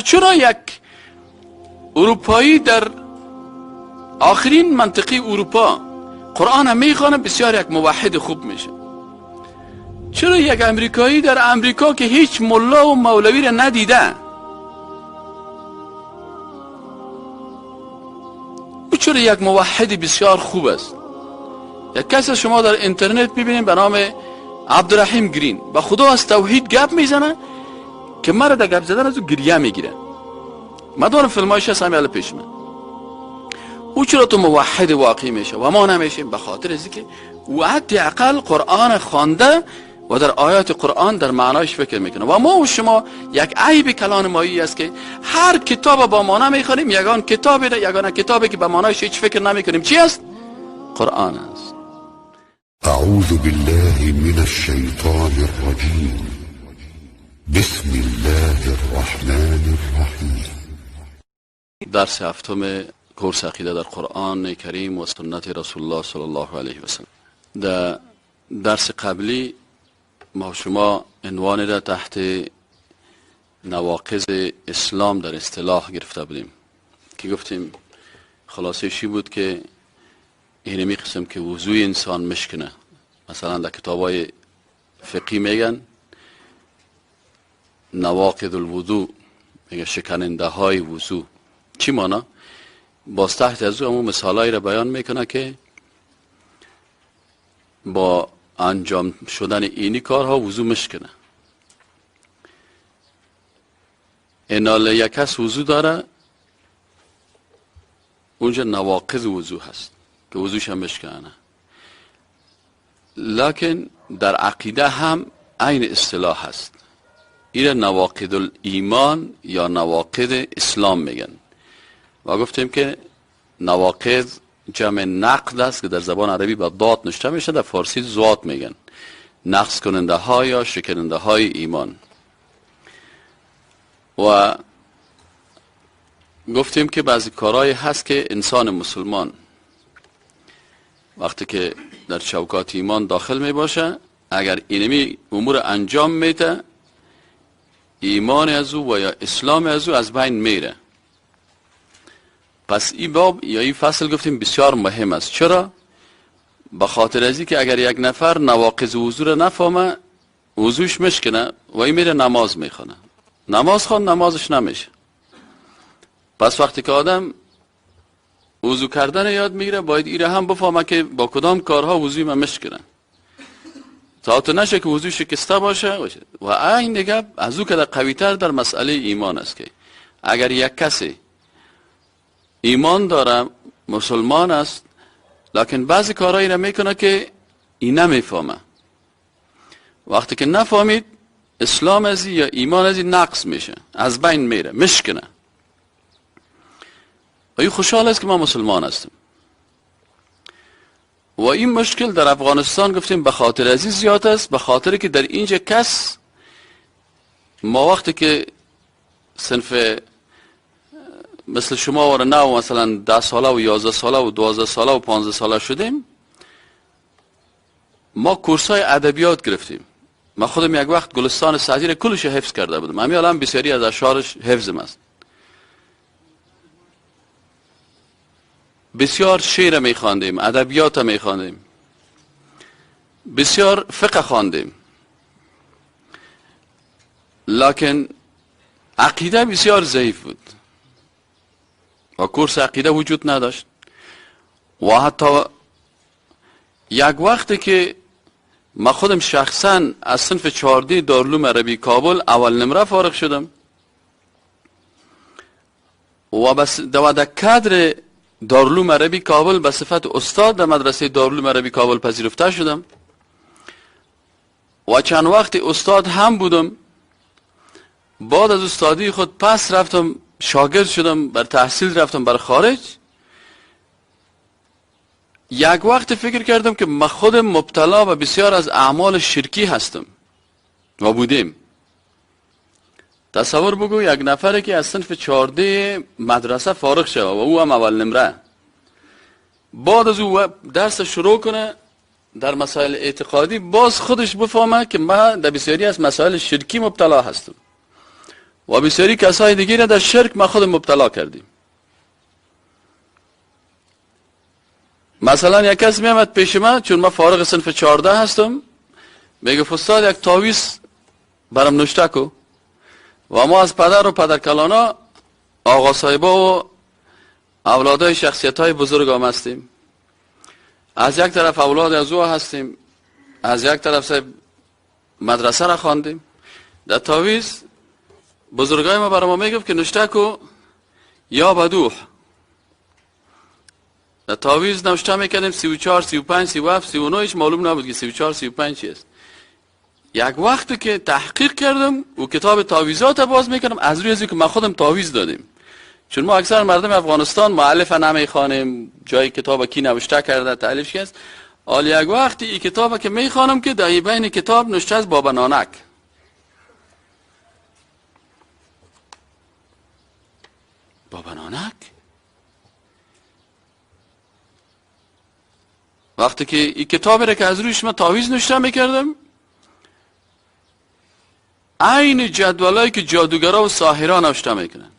چرا یک اروپایی در آخرین منطقه اروپا قرآن هم میخوانه بسیار یک موحد خوب میشه؟ چرا یک امریکایی در امریکا که هیچ ملا و مولوی را ندیده او چرا یک موحد بسیار خوب است؟ یک کس شما در اینترنت ببینید به نام عبدالرحیم گرین، با خدا از توحید گپ میزنه که مرا در گپ زدن از او گریه میگیره. من دارم فیلمایش هست همیاله پیش من. او چرا تو موحد واقعی میشه و ما نمیشیم؟ به خاطر از که او حداقل قرآن خوانده و در آیات قرآن در معنایش فکر میکنه. و ما و شما یک عیب کلان مایی است که هر کتاب با معنی میخونیم، یگان کتابی که با معنایش هیچ فکر نمیکنیم. چی است؟ قرآن است. اعوذ بالله من الشیطان الرجیم. بسم الله الرحمن الرحیم. درس هفتم کورس عقیده در قرآن کریم و سنت رسول الله صلی الله علیه و سلم. در درس قبلی ما شما عنوان را تحت نواقض اسلام در اصطلاح گرفته بودیم که گفتیم خلاصه شی بود که اینمی قسم که وضوی انسان مشکنه. مثلا در کتابای فقهی میگن نواقض الوضو، میگه شکننده های وضو. چی معنی؟ باز تحت از او همون مثالایی را بیان میکنه که با انجام شدن اینی کارها وضو مشکنه. انال یک کس وضو داره، اونجا نواقض وضو هست که وضوش هم مشکنه. لکن در عقیده هم عین اصطلاح هست. این نواقض الایمان یا نواقض اسلام میگن. و گفتیم که نواقض جمع نقد است که در زبان عربی با داد نوشته میشه، در فارسی زوات میگن. نقص کننده ها یا شکننده های ایمان. و گفتیم که بعضی کارهایی هست که انسان مسلمان وقتی که در چوکات ایمان داخل می باشه، اگر اینمی امور انجام میده، ایمان از او و یا اسلام از او از بین میره. پس این باب یا این فصل گفتیم بسیار مهم است. چرا؟ به خاطر ازی که اگر یک نفر نواقض وضو را نفهمه، وضوش مشکنه و این میره نماز میخونه، نماز خوان نمازش نمیشه. پس وقتی که آدم وضو کردن یاد میگیره، باید ایره هم بفهمه که با کدام کارها وضوی من مشکنه، تا تو نشه که وضوی شکسته باشه. و این دیگه از او که در قویتر در مسئله ایمان است که اگر یک کسی ایمان داره، مسلمان است، لکن بعضی کارهایی را میکنه که این نمیفهمه، وقتی که نفهمید اسلام ازی یا ایمان ازی نقص میشه، از بین میره، مشکنه. و این خوشحال است که ما مسلمان هستیم. و این مشکل در افغانستان گفتیم به خاطر ازی زیاد است، به خاطر که در اینجا کس ما وقتی که صنف مثل شما و نه مثلا 10 ساله و 11 ساله و 12 ساله و 15 ساله شدیم، ما کورسای ادبیات گرفتیم. من خودم یک وقت گلستان سعدی را کلش حفظ کرده بودم، همین الان بسیاری از اشعارش حفظم است. بسیار شعر می خواندیم، ادبیات می خواندیم، بسیار فقه خواندیم، لکن عقیده بسیار ضعیف بود و کورس عقیده وجود نداشت. و حتی یک وقتی که من خودم شخصا از صنف 14 دارالعلوم عربی کابل اول نمره فارغ شدم و بس در کادر دارالعلوم عربی کابل به صفت استاد در مدرسه دارالعلوم عربی کابل پذیرفته شدم و چند وقت استاد هم بودم. بعد از استادی خود پس رفتم شاگرد شدم، بر تحصیل رفتم بر خارج. یک وقت فکر کردم که من خودم مبتلا و بسیار از اعمال شرکی هستم و بودیم. تصور بگو یک نفره که از صنف 14 مدرسه فارغ شد و او هم اول نمره، بعد از او درس شروع کنه در مسائل اعتقادی، باز خودش بفهمه که من در بسیاری از مسائل شرکی مبتلا هستم. و بسیاری کسای دیگه را در شرک ما خود مبتلا کردیم. مثلا یک کس میامد پیش من، چون ما فارغ صنف 14 هستم، میگه استاد یک تعویض برام نوشته کو. و ما از پدر و پدرکلانا آقا صاحبا و اولادای شخصیت های بزرگ هم هستیم. از یک طرف اولاد از او هستیم، از یک طرف مدرسه را خواندیم. در تعویض بزرگای ما برای ما میگفت که نوشته کو یا بدوح. در تعویض نوشته میکردیم 34 35 37 39 معلوم نبود که 34 35 چی است. یک وقتی که تحقیق کردم و کتاب تعویضات باز میکردم، از روی ازی که ما خودم تعویض دادیم، چون ما اکثر مردم افغانستان مؤلف نمیخوانیم، جای کتاب کی نوشته کرده تالیف چی است. حال یک وقتی این کتاب که میخوانم که در بین کتاب نوشته از بابا نانک. بابا نانک وقتی که این کتاب را که از رویش من تعویض نوشته میکردم، عین جدولایی که جادوگرا و ساحرا نوشته میکنن.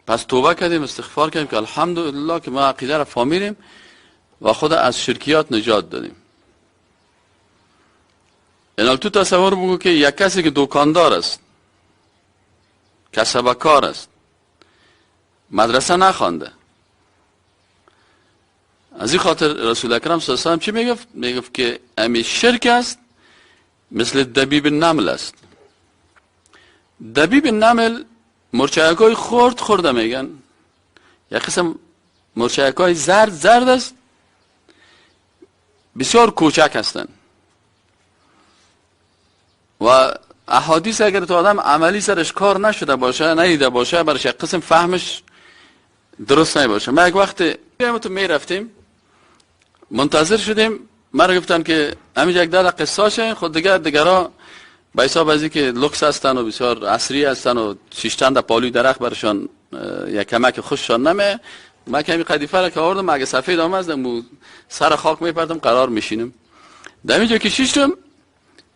پس توبه کردیم، استغفار کردیم که الحمدلله که ما عقیده را فهمیدیم و خود از شرکیات نجات دادیم. اینال تو تصور بگو که یک کسی که دکاندار است، کسب کار است، مدرسه نخوانده، از این خاطر رسول اکرم صلی الله علیه و چی میگفت؟ میگفت که امی شرک است مثل دبیب نمل است. دبیب نمل مرچکای خورده میگن، یک قسم مرچکای زرد است، بسیار کوچک هستند و احادیث اگر تو آدم عملی سرش کار نشده باشه، ندیده باشه، برش یک قسم فهمش درست نباشه. ما یک وقت تو میرفتیم منتظر شدیم، مرا گفتن که همینجا یک داده قصاشه، خود دیگرها با حساب از که لکس هستن و بسیار عصری هستن و شیشتن در پالوی درخت برشان یک کمک خوششان نمه. ما کمی قدیفه را که آوردم، اگه سفید آمدم سر خاک میپردم قرار میشینم. در اینجا که شیشتم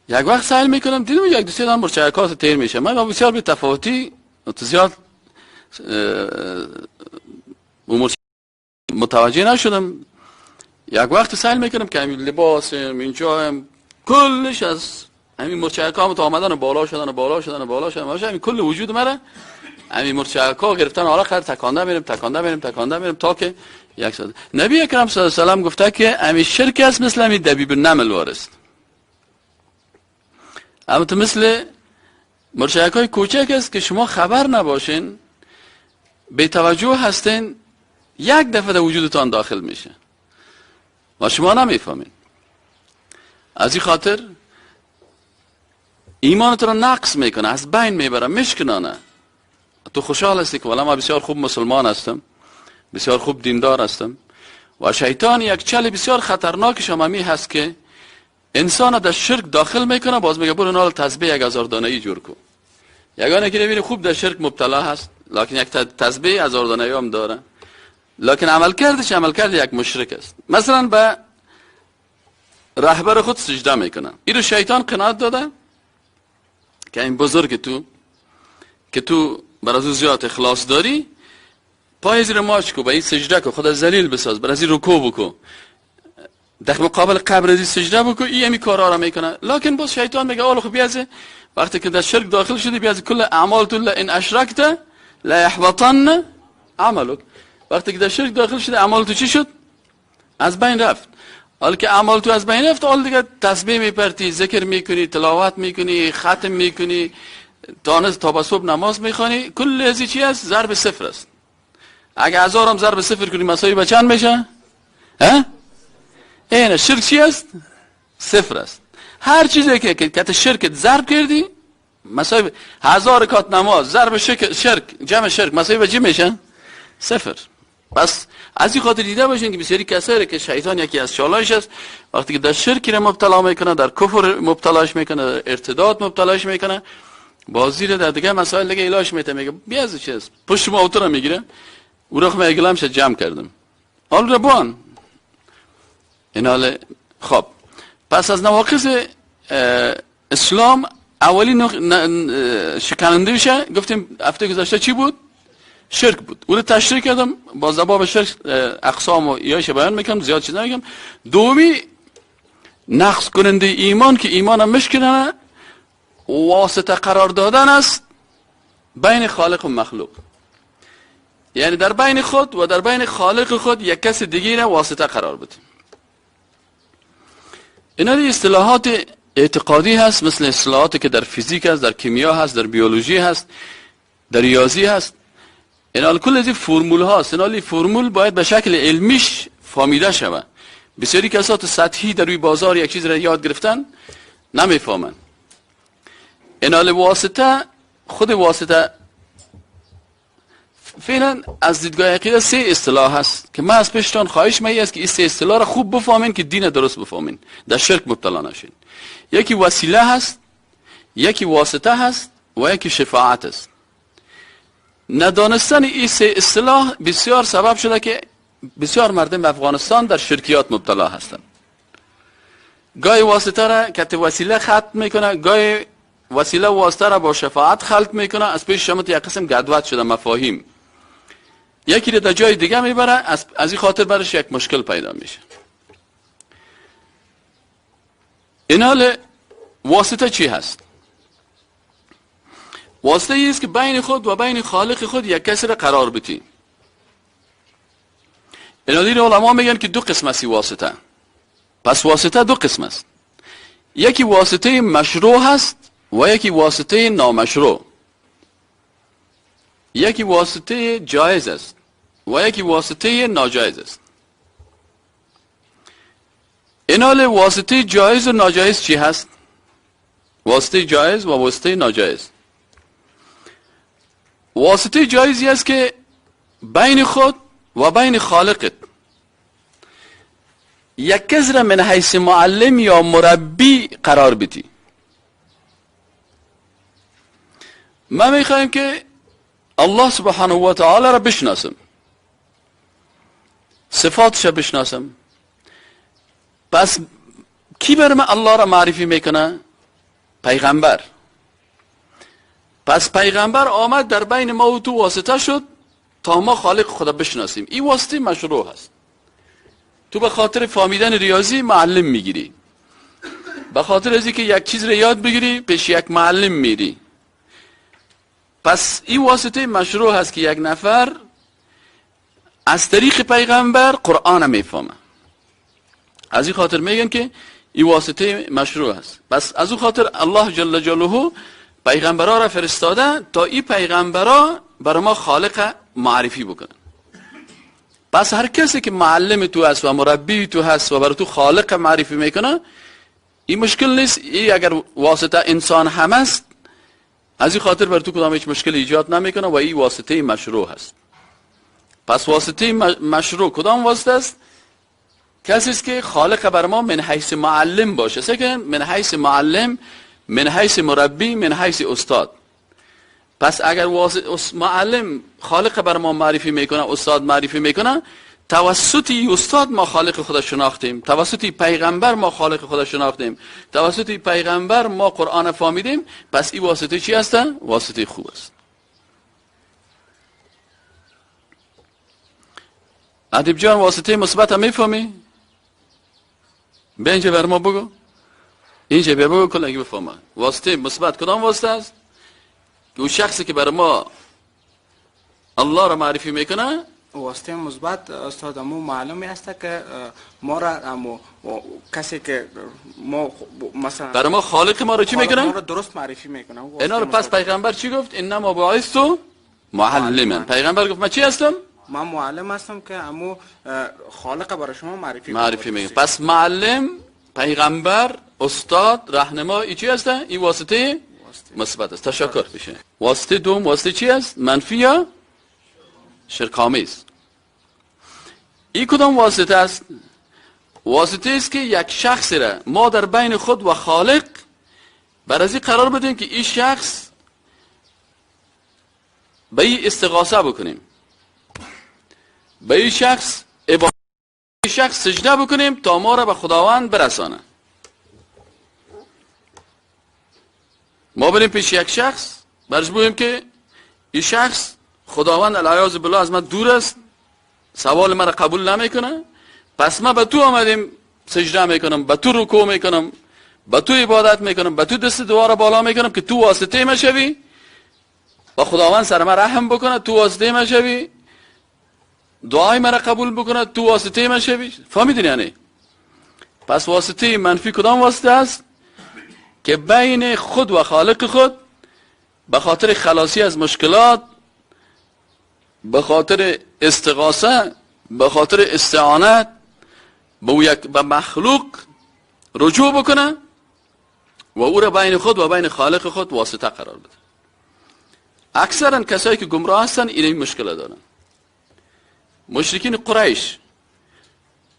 یک وقت سعی میکنم، دیدم یک دو سه دان مرچکات تیر میشه. من بسیار بی تفاوتی زیاد متوجه نشدم. یک وقت سعی میکنم که همین لباسم اینجا کلش از همین مرچکام تا آمدن و بالا شدن همین کل وجود مرا همین مرچکا گرفتن، حالا خیر تکانده میرم تا که یک ساعت. نبی اکرم صلی الله علیه و گفته که همین شرک است مثل همین دبیب نمل وارست. اما تو مثل مرچکای کوچک است که شما خبر نباشین، بی توجه هستین، یک دفعه در وجودتان داخل میشه و شما نمیفهمین. از این خاطر ایمانت را نقص میکنه، از بین میبره، میشکنانه. تو خوشحال هستی که والا ما بسیار خوب مسلمان هستم، بسیار خوب دیندار هستم. و شیطان یک چل بسیار خطرناکش هم همی هست که انسان در شرک داخل میکنه، باز میگه برو نال تسبیح 1000 دانه‌ای جور کن. یگانه که نبینی خوب در شرک مبتلا هست، لکن یک تسبیح 1000 دانه‌ای هم داره، لکن عمل کرد یک مشرک است. مثلا به رهبر خود سجده میکنه، این رو شیطان قناعت داده که این بزرگ که تو برای زیاد اخلاص داری، پای زیر ماچ کو، به این سجده کو، خود ذلیل بساز، برای این رکوع بکو، در مقابل قبر از سجده بکو، این همی کارا را میکنه. لکن باز شیطان میگه آلو خب بیازه، وقتی که در شرک داخل شدی بیازه کل اعمال تو ان اشرکت لا يحبطن عملک. وقتی که در شرک داخل شدی اعمال تو چی شد؟ از بین رفت. حالا که اعمال تو از بین رفت، حالا دیگه تسبیح میپرتی، ذکر میکنی، تلاوت میکنی، ختم میکنی، تا به صبح نماز میخوانی، کل ازی چی است؟ ضرب صفر است. اگه 1000 هم ضرب صفر کنی مساوی به چند میشه؟ این شرک چی است؟ صفر است. هر چیزی که شرکت ضرب کردی مساوی 1000 رکعت نماز ضرب شرک جمع شرک مساوی به چی میشه؟ صفر. پس از این خاطر دیده باشین که بسیاری کسایی که شیطان یکی از چالایش است، وقتی که در شرکی را مبتلا میکنه، در کفر مبتلاش میکنه، در ارتداد مبتلاش میکنه، بازی را در دیگه مسائل دیگه علاج میته، میگه بیاز چی است، پشت ما اوتو را میگیره، او را میگلمش جمع کردم حال ربان این حال. خب پس از نواقص اسلام اولی شکنندهشه گفتیم هفته گذشته چی بود؟ شرک بود. اون تشریح کردم با باب شرک اقسام و ایاش بیان میکنم، زیاد چیز نمیگم. دومی نقص کننده ایمان که ایمان هم مشکنه واسطه قرار دادن است بین خالق و مخلوق، یعنی در بین خود و در بین خالق خود یک کس دیگه را واسطه قرار بدیم. اینا اصطلاحات اعتقادی هست، مثل اصطلاحاتی که در فیزیک هست، در کیمیا هست، در بیولوژی هست، در ریاضی هست. اینا کل از این فرمول هاست. اینا فرمول باید به شکل علمیش فهمیده شود. بسیاری کسات سطحی در روی بازار یک چیز را یاد گرفتن نمیفهمن. اینا واسطه، خود واسطه فعلا از دیدگاه عقیده سه اصطلاح هست که من از پیشتان خواهش می است که این سه اصطلاح را خوب بفهمین که دین درست بفهمین، در شرک مبتلا نشین. یکی وسیله هست، یکی واسطه هست و یکی شفاعت است. ندانستن این سه اصطلاح بسیار سبب شده که بسیار مردم افغانستان در شرکیات مبتلا هستند. گاهی واسطه را که وسیله خلط میکنه، گاهی وسیله واسطه را با شفاعت خلط میکنه. از پیش شما یک قسم گدوت شده مفاهیم، یکی را در جای دیگه میبره، از این خاطر برش یک مشکل پیدا میشه. این حال واسطه چی هست؟ واسطه ای است که بین خود و بین خالق خود یک کسی را قرار بدی. این حال علما میگن که دو قسم است واسطه. پس واسطه دو قسم است، یکی واسطه مشروع هست و یکی واسطه نامشروع. یکی واسطه جایز است و یکی واسطه ناجایز است. این حال واسطه جایز و ناجایز چی هست؟ واسطه جایز و واسطه ناجایز. واسطه جایزی است که بین خود و بین خالقت یک کس را من حیث معلم یا مربی قرار بدی. ما میخوایم که الله سبحانه و تعالی را بشناسم، صفاتش را بشناسم. پس کی بر من الله را معرفی میکنه؟ پیغمبر. پس پیغمبر آمد در بین ما و تو واسطه شد تا ما خالق خدا بشناسیم. این واسطه مشروع هست. تو به خاطر فهمیدن ریاضی معلم میگیری، به خاطر از اینکه یک چیز را یاد بگیری پیش یک معلم میری. پس این واسطه مشروع هست که یک نفر از طریق پیغمبر قرآن میفهمه. از این خاطر میگن که این واسطه مشروع هست. پس از اون خاطر الله جل جلاله پیغمبرها را فرستاده تا این پیغمبرها برای ما خالق معرفی بکنن. پس هر کسی که معلم تو هست و مربی تو هست و برای تو خالق معرفی میکنه، این مشکل نیست. این اگر واسطه انسان هم است، از این خاطر برای تو کدام هیچ مشکل ایجاد نمیکنه و این واسطه مشروع هست. پس واسطه مشروع کدام واسطه است؟ کسی است که خالق بر ما من حیث معلم باشه. سکن من حیث معلم، من حیث مربی، من حیث استاد. پس اگر معلم خالق بر ما معرفی میکنه، استاد معرفی میکنه، توسط استاد ما خالق خدا شناختیم، توسط پیغمبر ما خالق خدا شناختیم، توسط پیغمبر ما قرآن فهمیدیم. پس این واسطه چی هست؟ واسطه خوب است. ادیب جان واسطه مثبت هم میفهمی؟ به اینجا بر ما بگو، اینجا بیا بگو کلنگی بفهمه. واسطه مثبت کدام واسطه است؟ که اون شخصی که بر ما الله را معرفی میکنه. واسطه مثبت استاد امو معلومی است که ما را امو کسی که ما مثلا برای ما خالق ما را چی میکنه؟ ما را درست معرفی میکنه. اینا رو پس پیغمبر چی گفت؟ انما بعثت معلما. پیغمبر گفت من چی هستم؟ من معلم هستم که امو خالق برای شما معرفی میکنه. پس معلم، پیغمبر، استاد، راهنما این چی هستن؟ این واسطه مثبت است. تشکر میشه. واسطه دوم واسطه چی است؟ منفی یا شرک‌آمیز. این کدام واسطه است؟ واسطه است که یک شخص را ما در بین خود و خالق بر از این قرار بدیم که این شخص به این استغاثه بکنیم، به این شخص عبادت، این شخص سجده بکنیم تا ما را به خداوند برسانه. ما بریم پیش یک شخص برش بگوییم که این شخص خداوند العیاذ بالله از من دور است، سوال مرا قبول نمیکنه، پس من به تو آمدیم سجده میکنم، به تو رکوع میکنم، به تو عبادت میکنم، به تو دست دعا را بالا میکنم که تو واسطه ما شوی و خداوند سر ما رحم بکنه، تو واسطه ما شوی، دعای مرا قبول بکنه، تو واسطه ما شوی. فهمیدین یعنی؟ پس واسطه منفی کدام واسطه است؟ که بین خود و خالق خود به خاطر خلاصی از مشکلات، به خاطر استغاثه، به خاطر استعانت به مخلوق رجوع بکنه و او را بین خود و بین خالق خود واسطه قرار بده. اکثرا کسایی که گمراه هستن این مشکل دارن. مشرکین قریش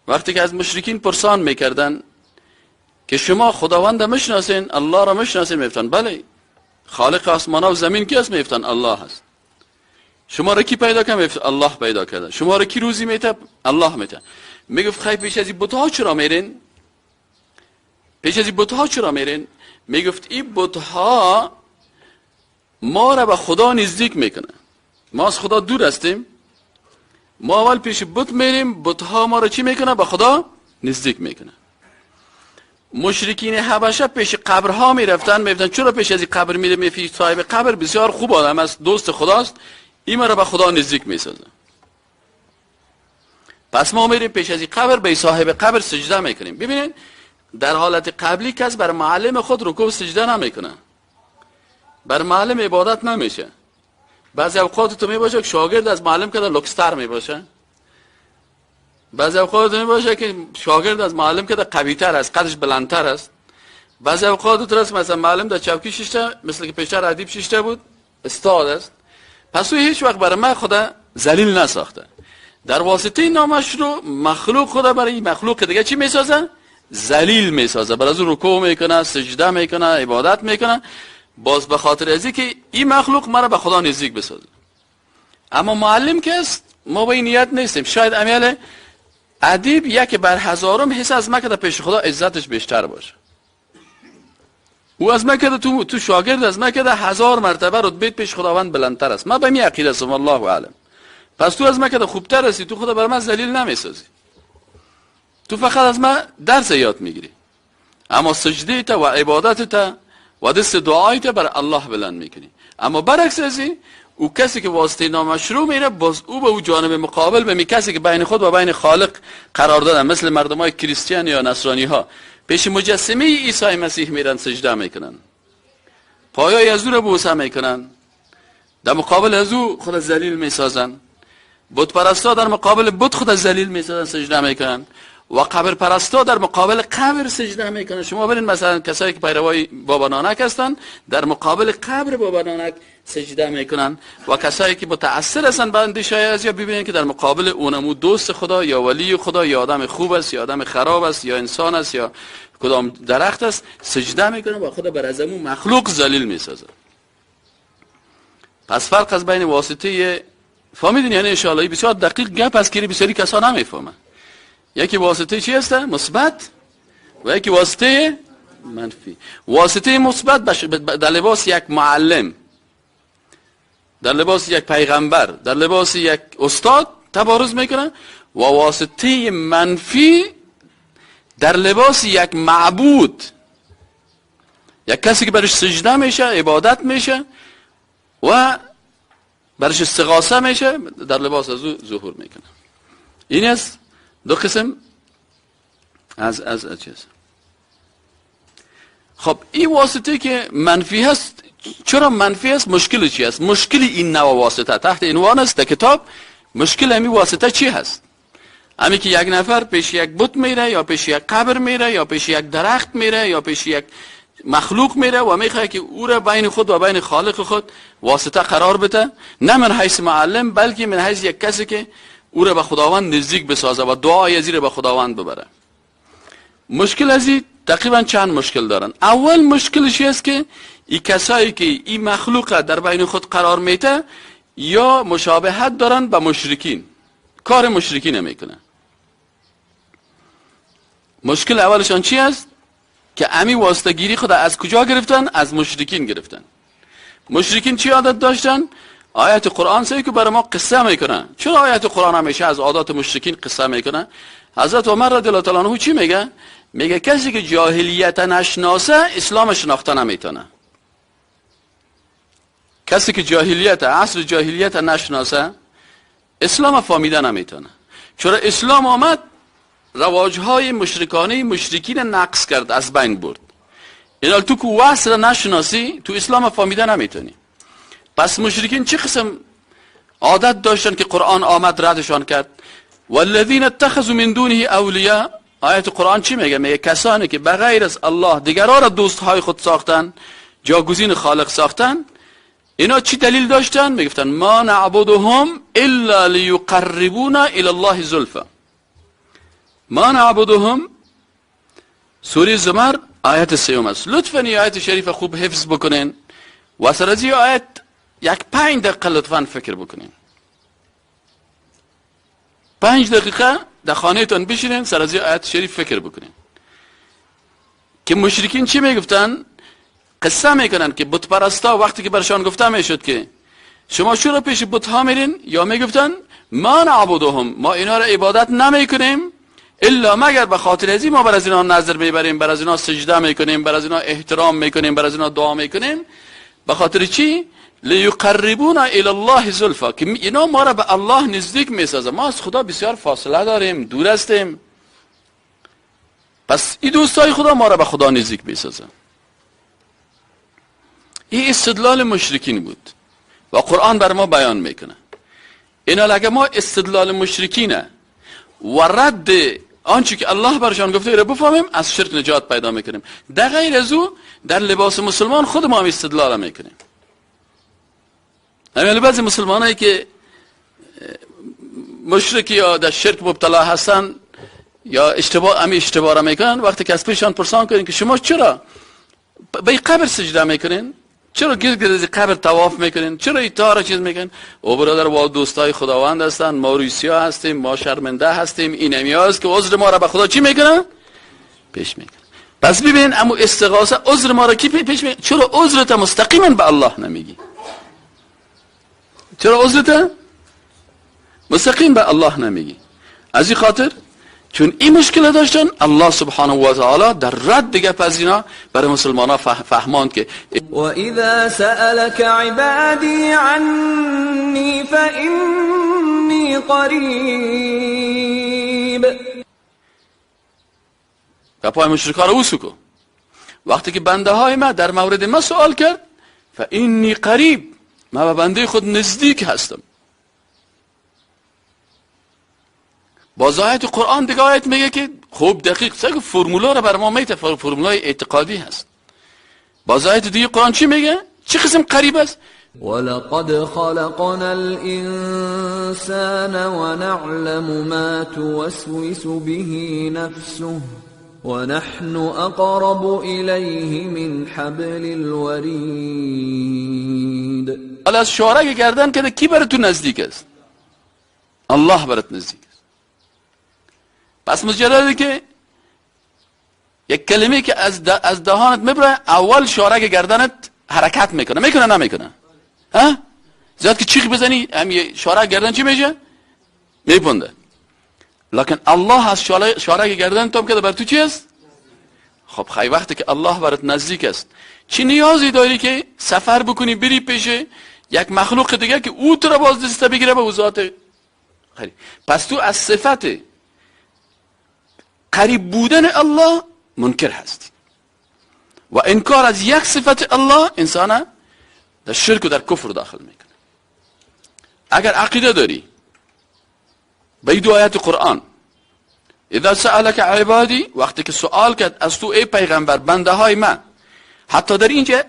وقتی که از مشرکین پرسان میکردن که شما خداوند میشناسین، الله را میشناسین، میفتن بله. خالق آسمان و زمین کی است؟ میفتن الله هست. شما را کی پیدا کرد؟ میفت الله پیدا کرده. شما را کی روزی میته؟ الله میته. میگفت خیلی پیش از این بت‌ها چرا میرین؟ پیش از این بت‌ها چرا میرین؟ میگفت این بت‌ها ما را به خدا نزدیک میکنه. ما از خدا دور هستیم. ما اول پیش بت میریم، بت‌ها ما را چی میکنه؟ به خدا نزدیک میکنه. مشرکین حبشه پیش قبرها میرفتن، میگفتن چرا پیش از این قبر میره؟ میفی صاحب قبر بسیار خوب آدم است، دوست خداست، این ما را به خدا نزدیک میسازه. پس ما میریم پیش از این قبر، به صاحب قبر سجده میکنیم. ببینید در حالت قبلی کس بر معلم خود رکوع و سجده نمیکنه، بر معلم عبادت نمیشه. بعضی اوقات تو میباشه که شاگرد از معلم کده لوکستر میباشه، بعضی اوقات میباشه که شاگرد از معلم کده قویتر است، قدش بلندتر است. بعضی اوقات تو راست مثلا معلم در چوکی شیشته، مثل که پیشتر ادیب شیشته بود، استاد است. پس او هیچ وقت برای من خدا ذلیل نساخته. در واسطه نامشروع مخلوق خدا برای این مخلوق دیگه چی میسازه؟ ذلیل میسازه. برای از رکوع میکنه، سجده میکنه، عبادت میکنه، باز به خاطر ازی که این مخلوق مرا به خدا نزدیک بسازه. اما معلم که است ما با این نیت نیستیم. شاید امیال ادیب یک بر هزارم حس از مکه در پیش خدا عزتش بیشتر باشه. او از مکه تو شاگرد از مکه 1000 مرتبه رتبه پیش خداوند بلندتر است. ما به می عقیده است والله اعلم. پس تو از مکه خوبتر هستی، تو خدا بر من ذلیل نمیسازی، تو فقط از من درس یاد میگیری، اما سجده تا و عبادت تا و دست دعای تا بر الله بلند میکنی. اما برعکس ازی او کسی که واسطه نامشروع میره، باز او به او جانب مقابل به می کسی که بین خود و بین خالق قرار دادن، مثل مردمای کریستیان یا نصرانی ها پیش مجسمه عیسی مسیح میرن سجده میکنن، پایای از او را بوسه میکنن، در مقابل از او خود ذلیل میسازن. بت پرستا در مقابل بت خود ذلیل میسازن، سجده میکنن. و قبر پرستا در مقابل قبر سجده میکنن. شما برین مثلا کسایی که پیروای بابا نانک هستن در مقابل قبر بابا نانک سجده میکنن، و کسایی که متأثر هستن به اندیشه از یا ببینید که در مقابل اونمو دوست خدا یا ولی خدا یا آدم خوب است یا آدم خراب است یا انسان است یا کدام درخت است سجده میکنن و خدا بر از اون مخلوق ذلیل میسازه. پس فرق از بین واسطه، فهمیدین یعنی؟ ان شاء الله بسیار دقیق گپ است که بسیاری کسا نمیفهمن. یکی واسطه چی است؟ مثبت، و یکی واسطه منفی. واسطه مثبت در لباس یک معلم، در لباس یک پیغمبر، در لباس یک استاد تبارز میکنه، و واسطه منفی در لباس یک معبود، یک کسی که برش سجده میشه، عبادت میشه و برش استغاثه میشه، در لباس از او ظهور میکنه. این است دو قسم از چیز. خب این واسطه که منفی هست، چرا منفی است؟ مشکل چی است؟ مشکل این نوع واسطه تحت عنوان است در کتاب مشکل همین واسطه چی هست؟ همین که یک نفر پیش یک بت میره یا پیش یک قبر میره یا پیش یک درخت میره یا پیش یک مخلوق میره و میخواد که او را بین خود و بین خالق خود واسطه قرار بده، نه من حیث معلم بلکه من حیث یک کسی که او را به خداوند نزدیک بسازه و دعای از را به خداوند ببره. مشکل از این تقریبا چند مشکل دارن. اول مشکلش است که این کسایی که این مخلوق در بین خود قرار میده یا مشابهت دارن به مشرکین، کار مشرکین میکنه. مشکل اولشان چی است؟ که امی واسطه‌گیری خود از کجا گرفتن؟ از مشرکین گرفتن. مشرکین چی عادت داشتن؟ آیت قرآن سایی که برای ما قصه میکنن. چرا آیت قرآن همیشه از عادات مشرکین قصه میکنن؟ حضرت عمر رضی الله تعالی عنه چی میگه؟ میگه کسی که جاهلیت نشناسه اسلام شناخته نمیتونه. کسی که جاهلیت، عصر جاهلیت نشناسه اسلام فهمیده نمیتونه. چرا اسلام آمد رواجهای مشرکانه مشرکین نقص کرد، از بین برد. اینا تو که وصل نشناسی تو اسلام فهمیده نمیتونی. پس مشرکین چه قسم عادت داشتن که قرآن آمد ردشان کرد؟ والذین اتخذوا من دونه اولیاء. آیت قرآن چی میگه؟ میگه کسانی که بغیر از الله دیگران را دوستهای خود ساختن، جاگزین خالق ساختن، اینا چی دلیل داشتن؟ میگفتن ما نعبدهم الا لیقربونا الی الله زلفا. ما نعبدهم، سوره زمر آیت 3 است. لطفاً این آیت شریف خوب حفظ بکنین و سر از این آیت 5 دقیقه لطفاً فکر بکنین. 5 دقیقه در خانه تان بشینین سر از این آیت شریف فکر بکنین که مشرکین چی میگفتن؟ قصه میکنن که بت پرستا وقتی که برشان گفته میشد که شما چرا پیش بت ها میرین، یا میگفتن ما نعبدهم، ما اینا را عبادت نمیکنیم الا مگر به خاطر ازی ما بر از اینا نظر میبریم، بر از اینا سجده میکنیم، بر از اینا احترام میکنیم، بر از اینا دعا میکنیم. به خاطر چی؟ لیقربونا الی الله زلفا، که اینا ما را به الله نزدیک میسازه. ما از خدا بسیار فاصله داریم، دور هستیم. پس این دوستای خدا ما را به خدا نزدیک میسازه. این استدلال مشرکین بود و قرآن بر ما بیان میکنه. اینا اگه ما استدلال مشرکینه و رد آنچه که الله برشان گفته رو بفهمیم، از شرک نجات پیدا میکنیم. در غیر از او در لباس مسلمان خود ما هم استدلال میکنیم. همین بعضی مسلمانایی که مشرکی یا در شرک مبتلا هستن یا اشتباه را میکنن، وقتی که از پیشان پرسان کنین که شما چرا به قبر سجده میکنین، چرا گرد قبر طواف میکنین، چرا ایتار چیز میکنین؟ او برادر با دوستای خداوند هستن، ما روسیا هستیم، ما شرمنده هستیم، این هست که عذر ما را به خدا چی میکنن؟ پیش میکنن. پس ببین اما استغاثه عذر ما را کی پیش میکنن؟ چرا عذرت مستقیما به الله نمیگی؟ چرا عذرت مستقیم به الله نمیگی؟ از این خاطر چون این مشکل داشتن، الله سبحانه و تعالی در رد دیگه پذینا برای مسلمانان فهماند که و اذا سألك عبادی عنی فإنی قریب. گپای مشرکان رو وسکو. وقتی که بنده های ما در مورد ما سوال کرد، فإنی قریب، ما به بنده خود نزدیک هستم. باز آیت قرآن دیگه آیت میگه که خوب دقیق سگ فرمولا رو بر ما میته، فرمولای اعتقادی هست. باز آیت دیگه قرآن چی میگه؟ چه قسم قریب است؟ ولقد خلقنا الانسان ونعلم ما توسوس به نفسه ونحن اقرب الیه من حبل الورید. حالا از شعرا گردن که کی برات نزدیک است؟ الله برات نزدیک. پس مجرده که یک کلمه که از دهانت میبره، اول شارک گردنت حرکت میکنه نمیکنه؟ ها؟ زیاد که چیخ بزنی هم شارک گردن چی میشه؟ میپنده. لکن الله از شارک گردن تو که بر تو چی است؟ خب خیلی وقتی که الله برات نزدیک است، چی نیازی داری که سفر بکنی بری پیش یک مخلوق دیگه که او تو را باز دسته بگیره به ذات؟ خیلی پس تو از صفت قریب بودن الله منکر هستی و انکار از یک صفت الله انسان در شرک و در کفر داخل میکنه. اگر عقیده داری به دو آیات قرآن، اذا سألك عبادی، وقتی که سوال کرد از تو ای پیغمبر بنده های من، حتی در اینجا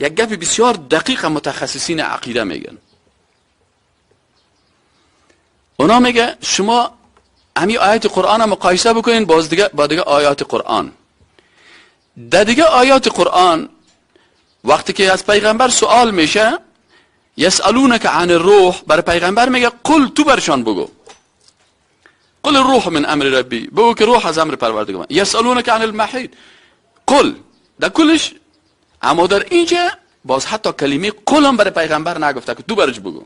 یک گپ بسیار دقیق متخصصین عقیده میگن. اونا میگه شما همین آیات قرآن مقایسه بکنین با دیگه آیات قرآن. در دیگه آیات قرآن وقتی که از پیغمبر سوال میشه، یسالونک عن الروح، برای پیغمبر میگه قل، تو برشان بگو، قل الروح من امر ربی، بگو که روح از امر پروردگار. یسالونک عن المحیط، قل در کلش، اما در اینجا باز حتی کلمه قل هم برای پیغمبر نگفته که تو برش بگو.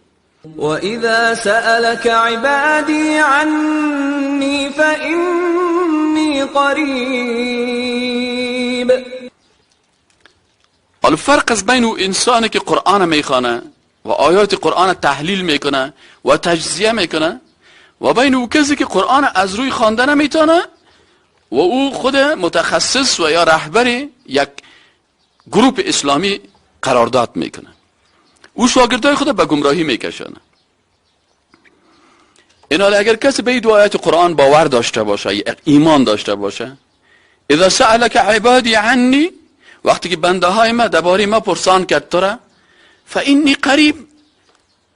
وَإِذَا سَأَلَكَ عِبَادِي عَنِّي فَإِنِّي قَرِيبٌ. حالا فرق از بین اون انسانی که قرآن میخوانه و آیات قرآن تحلیل میکنه و تجزیه میکنه و بین اون کسی که قرآن از روی خوانده نمیتونه و او خود متخصص و یا رهبر یک گروپ اسلامی قرارداد میکنه، او شاگردای خود به گمراهی میکشانه. این حال اگر کسی به این آیات قرآن باور داشته باشه یا ایمان داشته باشه، اذا سألك عبادی عنی، وقتی که بنده های ما درباره ما پرسان کرد تو را، فانی قریب،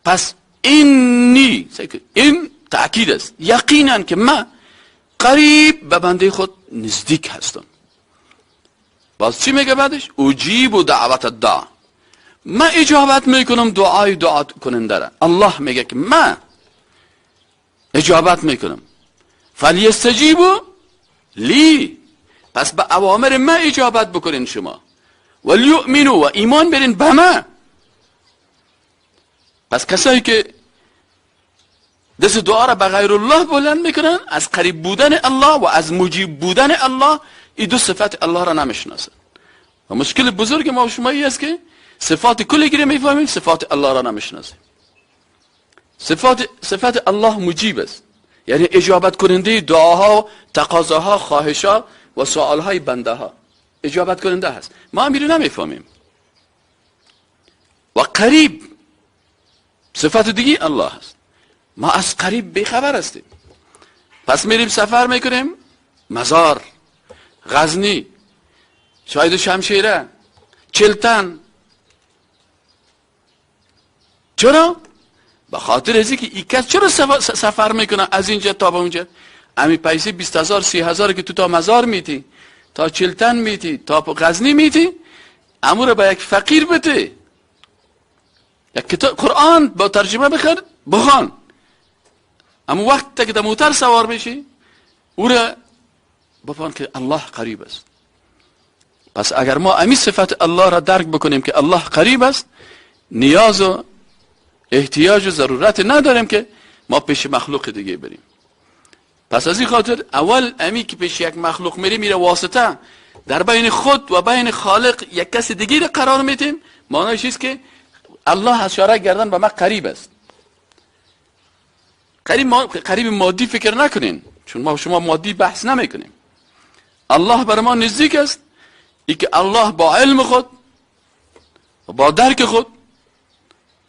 پس این تأکید است، یقینا که ما قریب به بنده خود نزدیک هستم. باز چی میگه بعدش؟ اجیب دعوت الداع، ما اجابت میکنم دعای دعا کننده را. الله میگه که ما اجابت میکنم. فلیستجیبوا لی، پس به اوامر ما اجابت بکنین شما. ولیؤمنوا، و ایمان برین به ما. پس کسایی که دست دعا را به غیر الله بلند میکنن، از قریب بودن الله و از مجیب بودن الله، این دو صفت الله را نمیشناسن. و مشکل بزرگ ما و شما این است که صفات کلی گیره میفهمیم، صفات الله را نمیشناسیم. صفات الله مجیب است، یعنی اجابت کننده دعاها، تقاضاها، خواهشها و سوالهای بنده ها، اجابت کننده هست. ما هم رو نمیفهمیم. و قریب صفت دیگه الله هست، ما از قریب بیخبر هستیم. پس میریم سفر میکنیم، مزار، غزنی، شاید شمشیره، چلتن. چرا؟ به خاطر ازی که این کس چرا سفر میکنه از اینجا تا به اونجا؟ امی پیسه 20,000 30,000 که تو تا مزار میتی، تا چلتن میتی، تا غزنی میتی، امو رو به یک فقیر بده، یک کتاب قرآن با ترجمه بخوان. اما وقت که در موتر سوار میشی، او را بفهم که الله قریب است. پس اگر ما امی صفت الله را درک بکنیم که الله قریب است، نیاز و احتیاج و ضرورت نداریم که ما پیش مخلوق دیگه بریم. پس از این خاطر اول امی که پیش یک مخلوق میره واسطه در بین خود و بین خالق یک کس دیگه را قرار میدیم، معنیش است که الله اشاره کردن به ما قریب است. قریب مادی فکر نکنین، چون ما شما مادی بحث نمیکنیم. الله بر ما نزدیک است، ای که الله با علم خود و با درک خود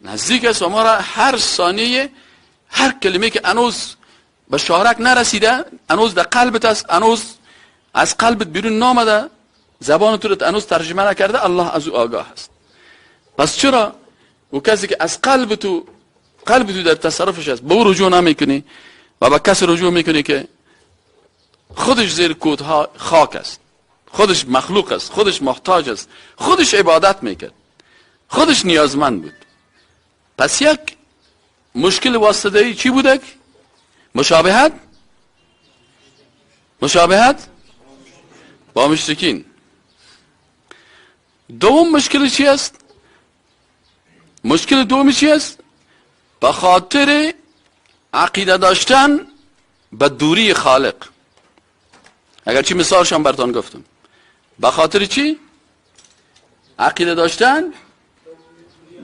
نزدیک است و ما را هر ثانیه، هر کلمه که انوز به شارک نرسیده، انوز در قلبت است، انوز از قلبت بیرون نامده، زبان تو را انوز ترجمه نکرده، الله از او آگاه است. پس چرا او کسی که از قلب تو در تصرفش است به او رجوع نمیکنی و به کسی رجوع میکنی که خودش زیر کودها خاک است، خودش مخلوق است، خودش محتاج است، خودش عبادت میکرد، خودش نیازمند بود. پس یک مشکل واسطه‌ای چی بوده؟ مشابهت با مشرکین. دوم مشکل چی است؟ مشکل دومی چی است؟ به خاطر عقیده داشتن به دوری خالق. اگر چی مثالشم براتون گفتم. به خاطر چی؟ عقیده داشتن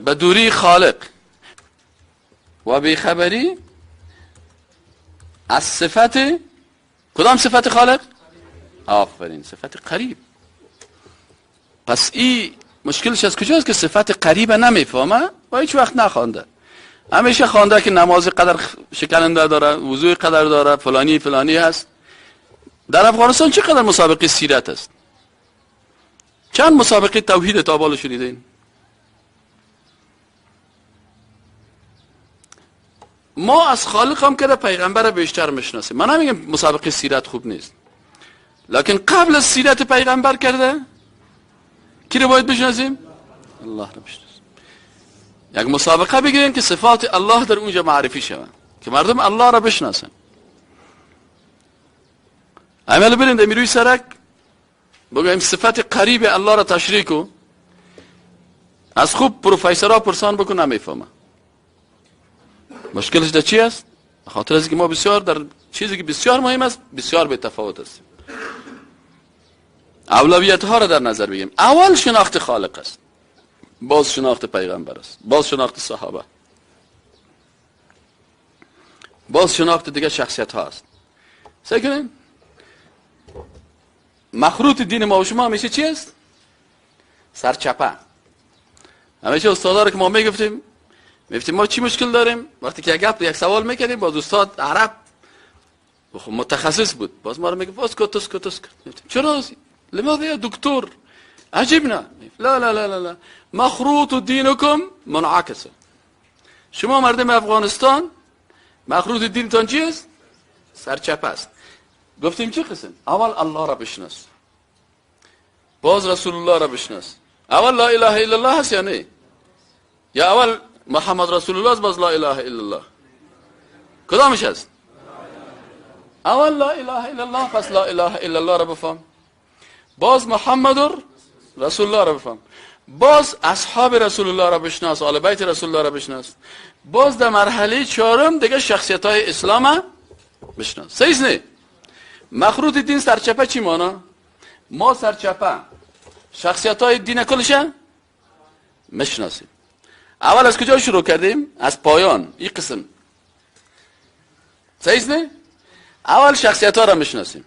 به دوری خالق و بیخبری از صفت کدام صفت خالق؟ آفرین، صفت قریب. پس این مشکلش از کجاست که صفت قریب نمیفهمه و هیچ وقت نخوانده. همیشه خوانده که نماز قدر شکننده داره، وضوء قدر داره، فلانی هست. در افغانستان چقدر مسابقه سیرت است؟ چند مسابقه توحید تا بالا شنیدین؟ ما از خالق هم که پیغمبر بیشتر میشناسیم. من نمیگم مسابقه سیرت خوب نیست، لکن قبل از سیرت پیغمبر کرده کی رو باید بشناسیم؟ الله رو بشناسیم. یک مسابقه بگیریم که صفات الله در اونجا معرفی شود، که مردم الله را بشناسن. عمل برین در روی سرک بگویم صفت قریب الله را تشریح کن، از خوب پروفیسورها پرسان بکن نمیفهمه. مشکلش در چی است؟ خاطر از که ما بسیار در چیزی که بسیار مهم است بسیار به تفاوت است. اولویت ها را در نظر بگیریم. اول شناخت خالق است، باز شناخت پیغمبر است، باز شناخت صحابه، باز شناخت دیگه شخصیت ها است. سعی کنیم مخروط دین ما و شما همیشه چی است؟ سرچپه. همیشه استادا رو که ما میگفتیم ما چی مشکل داریم؟ وقتی که یک سوال میکنیم باز استاد عرب متخصص بود، باز ما رو میگه باز اسکت. چرا؟ لماذا یا دکتر؟ عجبنا. لا لا لا لا مخروط دینکم منعکسه. شما مردم افغانستان مخروط دینتان چی است؟ سرچپه است. گفتیم چه قسم؟ اول الله را بشناس، باز رسول الله را بشناس. اول لا اله الا الله هست یا نه؟ یا اول محمد رسول الله است باز لا اله الا الله؟ کدامش هست؟ اول لا اله الا الله پس لا اله الا الله را بفهم، باز محمد رسول الله را بفهم، باز اصحاب رسول الله را بشناس، آل بیت رسول الله را بشناس، باز در مرحله چهارم دیگه شخصیت های اسلام بشناس. صحیح نه؟ مخروط دین سرچپه چی مانا؟ ما سرچپه شخصیت های دین کلش مشناسیم. اول از کجا شروع کردیم؟ از پایان این قسم. صحیح نه؟ اول شخصیت ها را مشناسیم.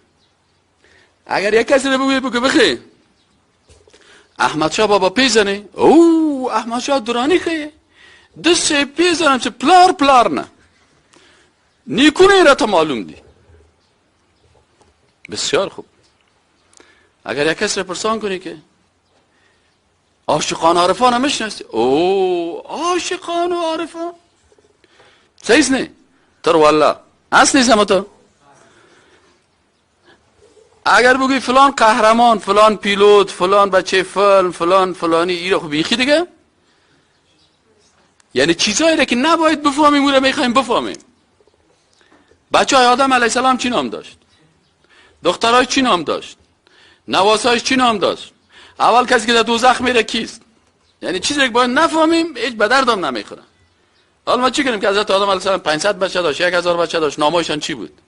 اگر یک کسی رو بگه بخی احمد شاه بابا پیزنه، او احمد شاه درانی خیه دست پیزنم چه پلار نه نیکونه را تا معلوم دی. بسیار خوب. اگر یک کسی رو پرسان کنی که عاشقان و عارفان هم میشناسی، او عاشقان و عارفان صحیح نه؟ تر والله هست نیستم تو. اگر بگوی فلان قهرمان، فلان پیلوت، فلان بچه فلان، فلان فلانی، این رو خب بیخی دیگه، یعنی چیزایی را که نباید بفهمیم او را میخوایم بفهمیم. بچه های آدم علیه السلام چی نام داشت؟ دخترای چی نام داشت؟ نواسایش چی نام داشت؟ اول کسی که در دوزخ میره کیست؟ یعنی چیزی که باید نفهمیم هیچ به دردم نمیخوره. حالا ما چی کنیم که حضرت آدم علیه السلام 500 بچه داشت، 1000 بچه داشت، نامایشان چی بود؟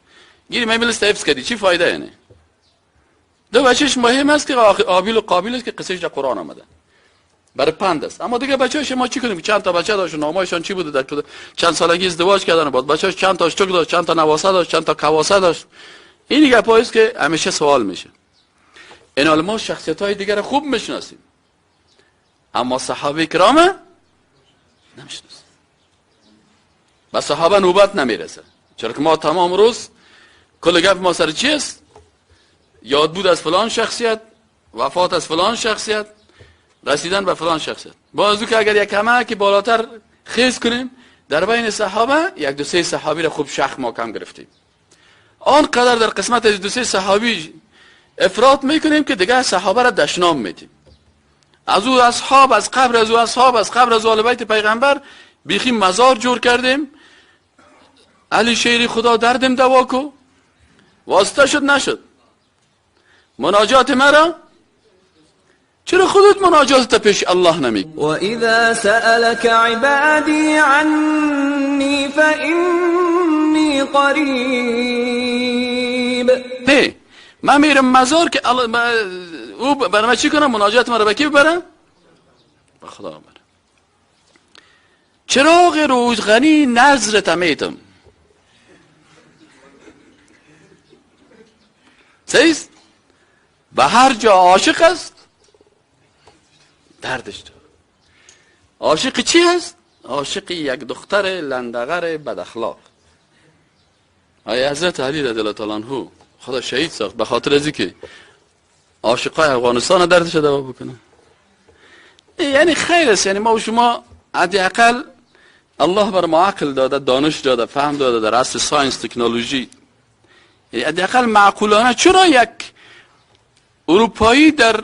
گیری میمیلست حفظ کردی، چی فایده اینه؟ دو بچهش مهم است که قابل و قابل است که قصهش در قرآن آمده، برای پند است. اما دیگه بچه‌ش ما چی کنیم؟ چند تا بچه داشت، نامایشان چی بوده، در چند سالگی ازدواج کردن، بعد بچه‌ش چند تا اشتک داشت، چند تا نواسه داشت، چند تا کواسه داشت. این دیگه پایست که همیشه سوال میشه. این ما شخصیت‌های دیگر رو خوب میشناسیم، اما صحابه کرام نمیشناسیم. با صحابه نوبت نمیرسه، چرا که ما تمام روز کل گپ ما سر چی است؟ یاد بود از فلان شخصیت، وفات از فلان شخصیت، رسیدن به فلان شخصیت. بازو که اگر یک کمه که بالاتر خیز کنیم در بین صحابه، یک دو سه صحابی را خوب شخ محکم گرفتیم. آنقدر در قسمت از دو سه صحابی افراط میکنیم که دیگه صحابه را دشنام میدیم. از او اصحاب، از قبر از او اصحاب، از قبر از آل بیت پیغمبر بیخی مزار جور کردیم. علی شیری خدا دردم دوا کو، واسطه شد نشد. مناجات مرا چرا خودت مناجات پیش الله نمیگی؟ و اذا سألك عبادی عنی فإنی قریب. نه من میرم مزار که او برای من چی کنم؟ مناجات مرا به کی ببرم؟ به خدا ببرم. چراغ روزغنی نظرت میتم. سیست به هر جا عاشق است دردش تو. عاشق چی هست؟ عاشق یک دختر لندغر بد اخلاق. آیا حضرت علی رضی الله تعالی عنه خدا شهید ساخت به خاطر ازی که عاشقای افغانستان دردش دوا بکنه. یعنی خیر است، یعنی ما و شما حداقل الله بر ما عقل داده، دانش داده، فهم داده در عصر ساینس تکنولوژی. یعنی حداقل معقولانه چرا یک اروپایی در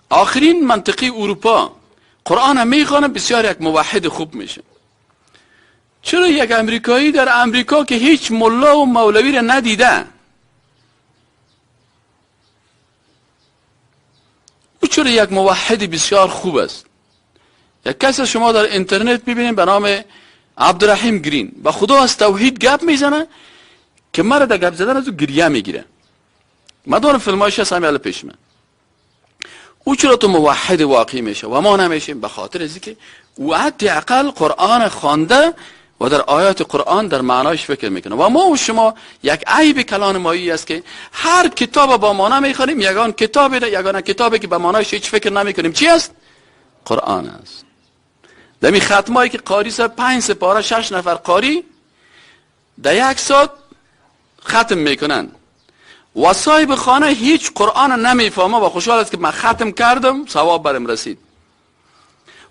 آخرین منطقه اروپا قرآن هم میخوانه بسیار یک موحد خوب میشه؟ چرا یک امریکایی در امریکا که هیچ ملا و مولوی را ندیده چرا یک موحد بسیار خوب است. یک کس شما در اینترنت میبینید به نام عبدالرحیم گرین، با خدا از توحید گپ میزنه که مرا در گپ زدن از او گریه میگیره. من دارم فیلمایش هست همیاله پیش من. او چرا تو موحد واقعی میشه و ما نمیشیم؟ به خاطر از که او حداقل قرآن خوانده و در آیات قرآن در معنایش فکر میکنه. و ما و شما یک عیب کلان مایی است که هر کتاب با معنی میخوانیم، یگان کتابی که با معنایش هیچ فکر نمیکنیم. چی است؟ قرآن است. دمی ختمایی که قاری 5 سپاره 6 نفر قاری در 1 ساعت ختم میکنن و صاحب خانه هیچ قرآن نمیفهمه و خوشحال است که من ختم کردم، ثواب برم رسید.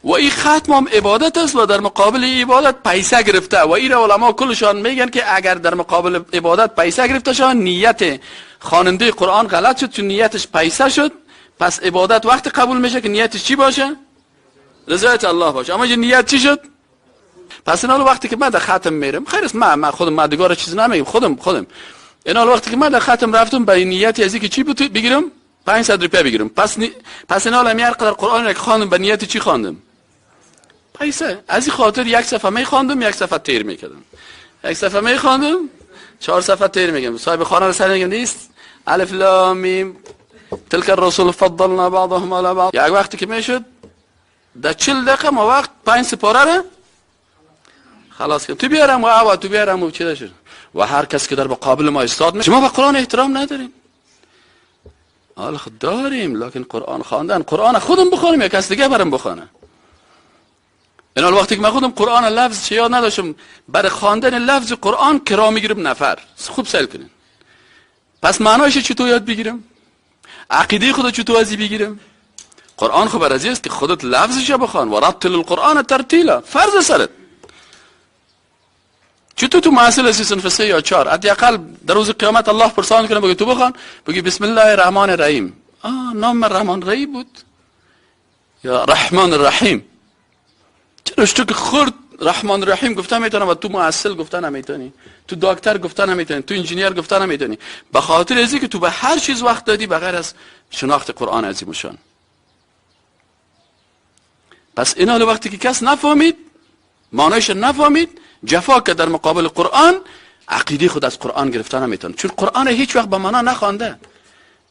و این ختم هم عبادت است و در مقابل عبادت پیسه گرفته. و این علما کلشان میگن که اگر در مقابل عبادت پیسه گرفته شد، نیت خواننده قرآن غلط شد، چون نیتش پیسه شد، پس عبادت وقت قبول میشه که نیتش چی باشه؟ رضایت الله باشه. اما نیت چی شد؟ پس این وقتی که من در ختم میرم، خیر است، من خودم مدگار چیز نمیگم، خودم این وقتی که من در ختم رفتم برای نیتی از اینکه چی بگیرم 500 روپیه بگیرم، پس این حالا هر قدر قرآن که خواندم به نیت چی خواندم؟ پیسه. از این خاطر 1 صفحه میخواندم 1 صفحه تیر میکردم، 1 صفحه میخواندم 4 صفحه تیر میگم. صاحب خانه رو سر میگم نیست الف لام میم تلک الرسول فضلنا بعضهم على بعض. یک وقتی که میشد در 40 دقیقه ما وقت 5 سپاره رو خلاص کردم. تو بیارم و چه شد. و هر کس که در مقابل ما استاد میشه، ما به قرآن احترام نداریم. حالا خود داریم، لکن قرآن خواندن، قرآن خودم بخونم یا کس دیگه برام بخونه. این وقتی که من خودم قرآن لفظ یاد نداشتم، برای خواندن لفظ قرآن کرا میگیرم نفر. خوب سل کنین. پس معنایش چطور یاد بگیرم؟ عقیده خودت چطور ازی بگیرم؟ قرآن خبر ازی است که خودت لفظش بخوان. و رتل القرآن ترتیلا، فرض سرت. چطور تو محصل صنف 3 یا 4، حداقل در روز قیامت الله پرسان کنه بگی تو بخوان، بگی بسم الله الرحمن الرحیم. نام رحمان الرحیم بود یا رحمان الرحیم؟ چرا تو که خرد رحمان الرحیم گفتن میتونه و تو محصل گفتن نمیتونی، تو دکتر گفتن نمیتونی، تو انجینیر گفتن نمیتونی؟ به خاطر ازی که تو به هر چیز وقت دادی بغیر از شناخت قرآن عظیم شان. پس این حال وقتی که کس نفهمید، معنیش نفهمید، جفا که در مقابل قرآن، عقیده خود از قرآن گرفتن نمیتونه، چون قرآن هیچ وقت به معنا نخوانده.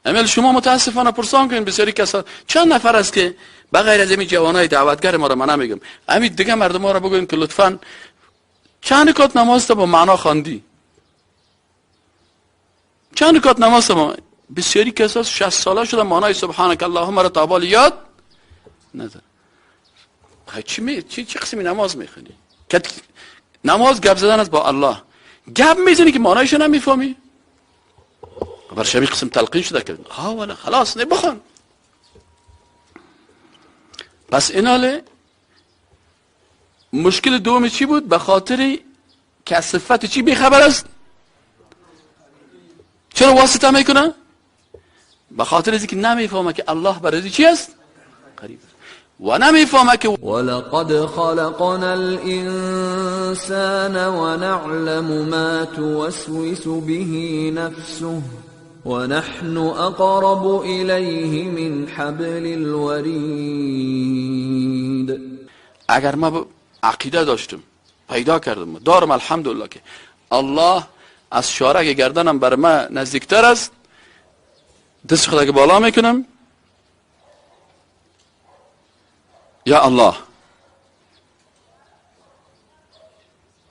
امیل شما متاسفانه پرسان کنین بسیاری کسا چند نفر است که بغیر از این جوانای دعوتگر ما را من نمیگم، همین دیگه مردم ها را بگوین که لطفاً چند رکعت نماز تا با معنا خواندی؟ چند رکعت نماز تا؟ بسیاری کسا 60 ساله شده معنای سبحانك اللهم را تا یاد نداره. چی قسمی نماز میخونی؟ نماز گپ زدن است با الله، گپ میزنی که معنایش نمیفهمی؟ بر شبیه قسم تلقین شده که ولی خلاص بخون. پس این حاله مشکل دوم چی بود؟ به خاطر که از صفت چی بیخبر است؟ چرا واسطه میکنه؟ به خاطر از اینکه نمیفهمه که الله برای چی است؟ قریب است. و نمیفهمه که ولقد خلقنا الانسان ونعلم ما توسوس به نفسه ونحن اقرب الیه من حبل الورید. اگر ما عقیده داشتم، پیدا کردم، دارم الحمدلله که الله از شارک گردنم بر من نزدیکتر است، دست خدا که بالا میکنم، یا الله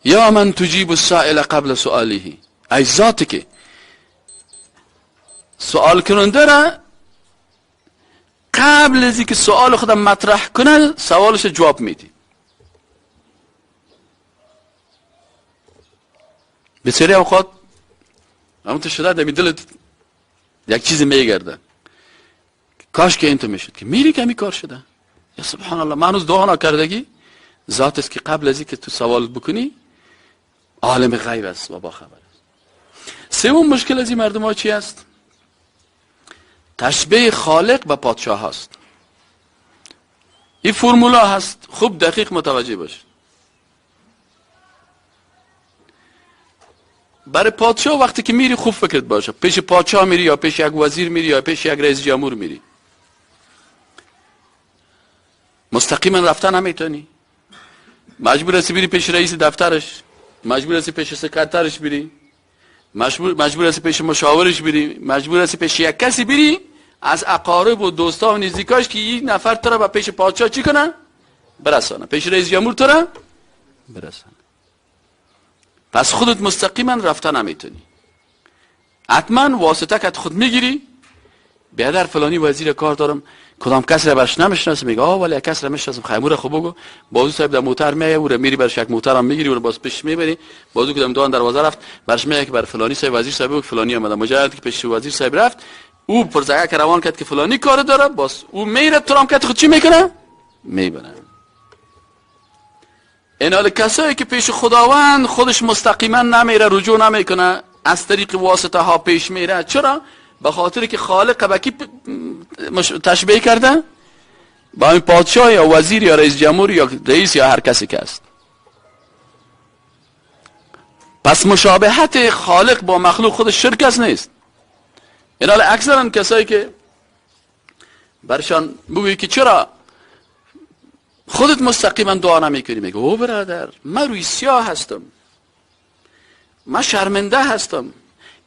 یا من تجیب السائل قبل سؤاله، ای ذاتی که سوال کننده را قبل از اینکه سوال خودم مطرح کنه سوالش جواب میدی. بسیاری اوقات همونطور شده دمی دلت یک چیزی میگرده، کاش که اینطور میشد که میری که همی کار شده. یا سبحان الله، من هنوز دعا نکردگی ذات است که قبل از اینکه تو سوال بکنی عالم غیب است و با خبر است. سوم مشکل از این مردم ها چی است؟ تشبیه خالق به پادشاه هست. این فرمولا هست، خوب دقیق متوجه باش. برای پادشاه وقتی که میری خوب فکرت باشه، پیش پادشاه میری یا پیش یک وزیر میری یا پیش یک رئیس جمهور میری، مستقیما رفتن نمیتونی، مجبور هستی بری پیش رئیس دفترش، مجبور هستی پیش سکرترش بری، مجبور هستی پیش مشاورش بری، مجبور هستی پیش یک کسی بری از اقارب و دوستا و نزدیکاش که این نفر تو را به پیش پادشاه چی کنه؟ برسانه، پیش رئیس جمهور تو را برسانه. پس خودت مستقیما رفتن نمیتونی، حتما واسطه که خود میگیری. بیادر فلانی وزیر کار دارم، کدام کس را برش نمیشناسم، میگه آه ولی کس را میشناسم، خیمور خوب بگو. بازو صاحب در موتر میایه او را میری برش یک موتر هم میگیری و باز پیش میبری. بازو که دم دروازه رفت برش میگه که بر فلانی صاحب وزیر صاحب بگو فلانی اومده. مجرد که پیش وزیر صاحب رفت او پرزگه که روان کرد که فلانی کار داره، باز او میره تو هم که خود چی میکنه؟ میبره. این حال کسایی که پیش خداوند خودش مستقیما نمیره، رجوع نمیکنه، از طریق واسطه ها پیش میره. چرا؟ به خاطر که خالق به کی تشبیه کرده؟ با این پادشاه یا وزیر یا رئیس جمهور یا رئیس یا هر کسی که است. پس مشابهت خالق با مخلوق خودش شرک است نیست. این حال اکثرا کسایی که برشان بگویی که چرا خودت مستقیما دعا نمیکنی، میگه او برادر من روی سیاه هستم، من شرمنده هستم،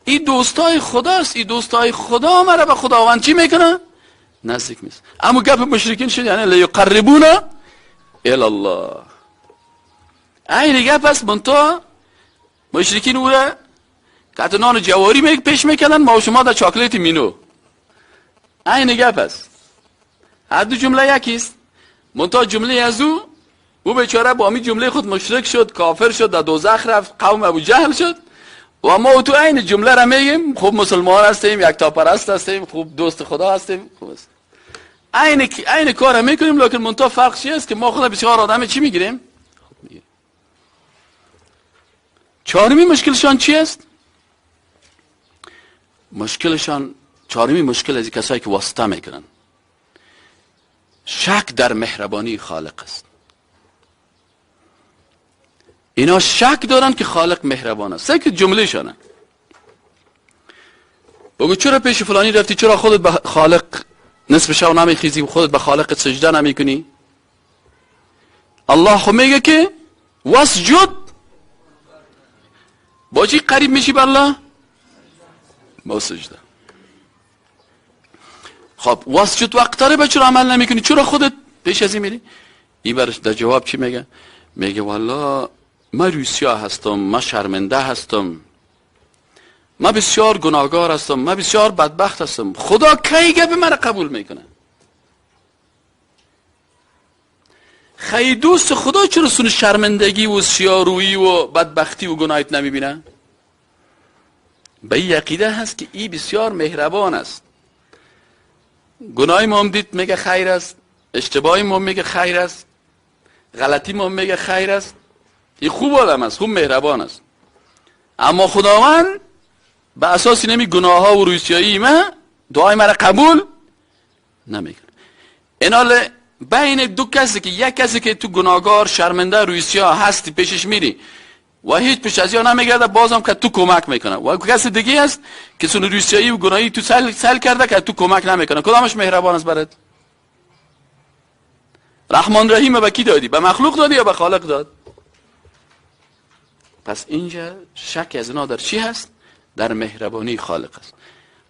این دوستای خداست، این دوستای خدا مرا به خداوند چی میکنه؟ نزدیک میست. اما گپ مشرکین شد، یعنی لیقربونا الی الله. این گپ است. منتها مشرکین او را که نان جواری پیش میکردن، ما و شما در چاکلیت مینو. این گپ است. هر دو جمله یکیست. منتها جمله از او بیچاره با همین جمله خود مشرک شد، کافر شد، در دوزخ رفت، قوم ابو جهل شد. و ما تو این جمله را میگیم خوب مسلمان هستیم، یک تا پرست هستیم، خوب دوست خدا هستیم، خوب است. این کار را میکنیم، لیکن منتها فرق چی است که ما خود بسیار آدم چی میگیریم؟ خوب میگیریم. چهارمی مشکلشان چی است؟ چهارمی مشکل از کسایی که واسطه میکنن، شک در مهربانی خالق است. اینا شک دارن که خالق مهربان است. سه که جمله شانه. بگو چرا پیش فلانی رفتی، چرا خودت به خالق نصف شب نمیخیزی، خودت به خالق سجده نمیکنی؟ الله خو میگه که واسجد. با چی قریب میشی به الله؟ با سجده. خب واسجد واقترب، چرا عمل نمیکنی؟ چرا خودت پیش از این میری؟ این برش در جواب چی میگه؟ میگه والله من روی سیاه هستم، من شرمنده هستم، من بسیار گناهکار هستم، من بسیار بدبخت هستم. خدا کی گپ من قبول میکنه؟ خی دوست خدا چرا سون شرمندگی و سیارویی و بدبختی و گناهیت نمیبینه؟ به این عقیده هست که این بسیار مهربان است. گناهی ما هم دید میگه خیر است، اشتباهی ما میگه خیر است، غلطی ما میگه خیر است. این خوب آدم است، خوب مهربان است. اما خداوند به اساس نمی گناه ها و روسیایی ما دعای مرا قبول نمیکنه. این حال بین دو کسی که یک کسی که تو گناهکار شرمنده روسیا هستی پیشش میری و هیچ پیش از یا نمیگرده، بازم که تو کمک میکنه، و کسی دیگه است که سون روسیایی و گناهی تو سل کرده که تو کمک نمیکنه. کدامش مهربان است برات؟ رحمان رحیم به کی دادی؟ به مخلوق دادی یا به خالق داد؟ پس اینجا شک از اینا در چی هست؟ در مهربانی خالق است.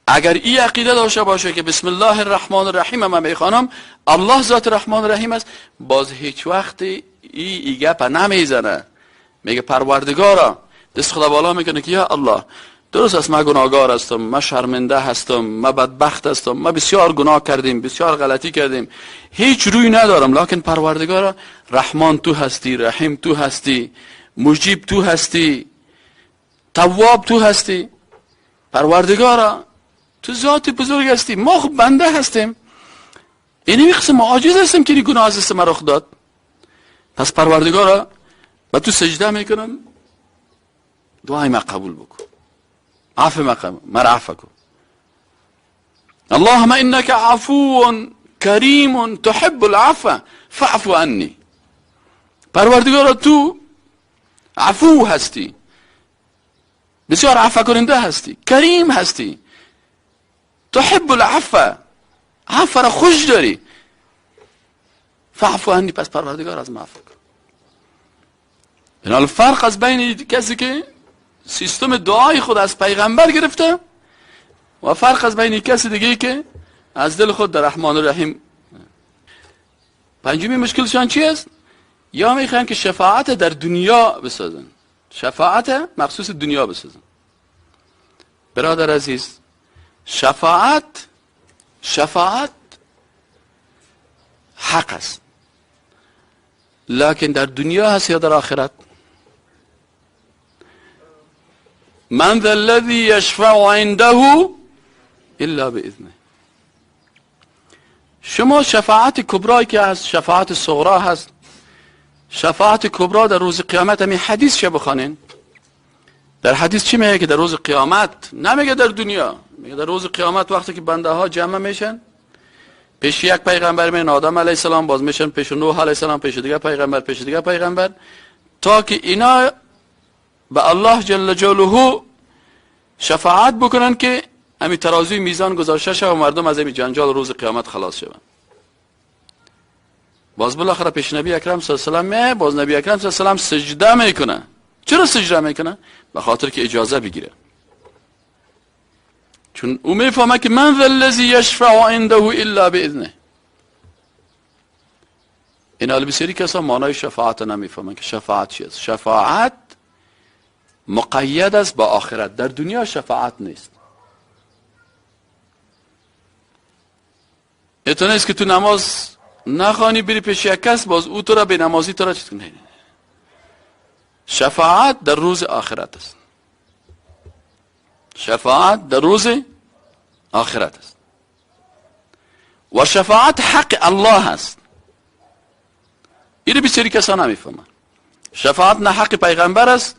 اگر این عقیده داشته باشه که بسم الله الرحمن الرحیم من میخوانم الله ذات رحمان الرحیم است، باز هیچ وقت این گپ نمیزنه. میگه پروردگارا، دست خدا بالا میکنه که یا الله درست است من گناهکار هستم، من شرمنده هستم، من بدبخت هستم، من بسیار گناه کردیم، بسیار غلطی کردیم، هیچ روی ندارم، لکن پروردگارا رحمان تو هستی، رحیم تو هستی، مجیب تو هستی، تواب تو هستی. پروردگارا تو ذات بزرگ هستی، ما خب بنده هستیم، اینی قسم ما عاجز هستیم که گناه از دست ما رخ داد. پس پروردگارا با تو سجده میکنم، دعای ما قبول بکن، عفو ما عفو کن. اللهم انك عفو کریم تحب العفو فاعف عني. پروردگارا تو عفو هستی، بسیار عفو کننده هستی، کریم هستی، تحب العفو، عفو را خوش داری، فعفو عنی، پس پروردگار از معفو کن. این فرق از بین کسی که سیستم دعای خود از پیغمبر گرفته و فرق از بین کسی دیگه که از دل خود در رحمان الرحیم. پنجمی مشکلشان چی است؟ یا میخوان که شفاعت در دنیا بسازن، شفاعت مخصوص دنیا بسازن. برادر عزیز، شفاعت حق است، لکن در دنیا هست یا در آخرت؟ من ذا الذی یشفع عنده الا باذنه. شما شفاعت کبرایی که هست، شفاعت صغرا هست. شفاعت کبرا در روز قیامت، همین حدیث چه بخوانین؟ در حدیث چی میگه؟ که در روز قیامت، نمیگه در دنیا، میگه در روز قیامت وقتی که بنده ها جمع میشن پیش یک پیغمبر، میگن آدم علیه السلام، باز میشن پیش نوح علیه السلام، پیش دیگه پیغمبر، پیش دیگه پیغمبر، تا که اینا به الله جل جلاله شفاعت بکنن که همین ترازوی میزان گذاشته شود و مردم از این جنجال روز قیامت خلاص شوند. باز بالاخره پیش نبی اکرم صلی الله علیه و آله، باز نبی اکرم صلی الله علیه و آله سجده میکنه. چرا سجده میکنه؟ به خاطر که اجازه بگیره، چون او میفهمه که من ذا الذی یشفع عنده الا باذنه. این حال بسیاری کسا معنای شفاعت نمیفهمن که شفاعت چیست. شفاعت مقید است با آخرت، در دنیا شفاعت نیست. اینطور نیست که تو نماز نخوانی بری پیش یک کس، باز او تو را به نمازی تو را چیز کنه. شفاعت در روز آخرت است. شفاعت در روز آخرت است و شفاعت حق الله است. اینو بسیاری کسا نمیفهمن. شفاعت نه حق پیغمبر است،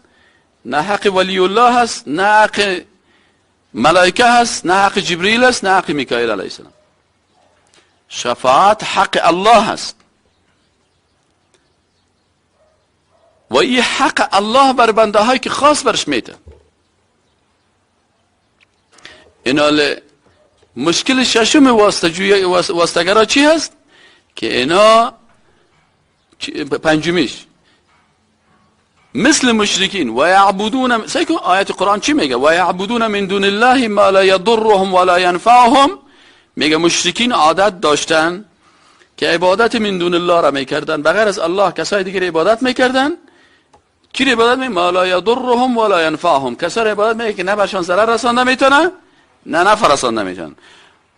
نه حق ولی الله است، نه حق ملائکه است، نه حق جبریل است، نه حق میکائیل علیه السلام. شفاعت حق الله است و این حق الله بر بنده هایی که خاص برش میده. اینا مشکل ششم واسطگرا چی هست؟ که اینا پنجمیش مثل مشرکین و یعبدون، سیکن آیت قرآن چی میگه؟ و یعبدون من دون الله ما لا یضرهم ولا ینفعهم. میگه مشرکین عادت داشتن که عبادت من دون الله را میکردن، بغیر از الله کسای دیگر عبادت میکردن. کی عبادت می؟ ما لا یضرهم ولا ینفعهم، کسای عبادت میگه که نه برشان ضرر رسانده میتونه نه نفع رسانده میتونه.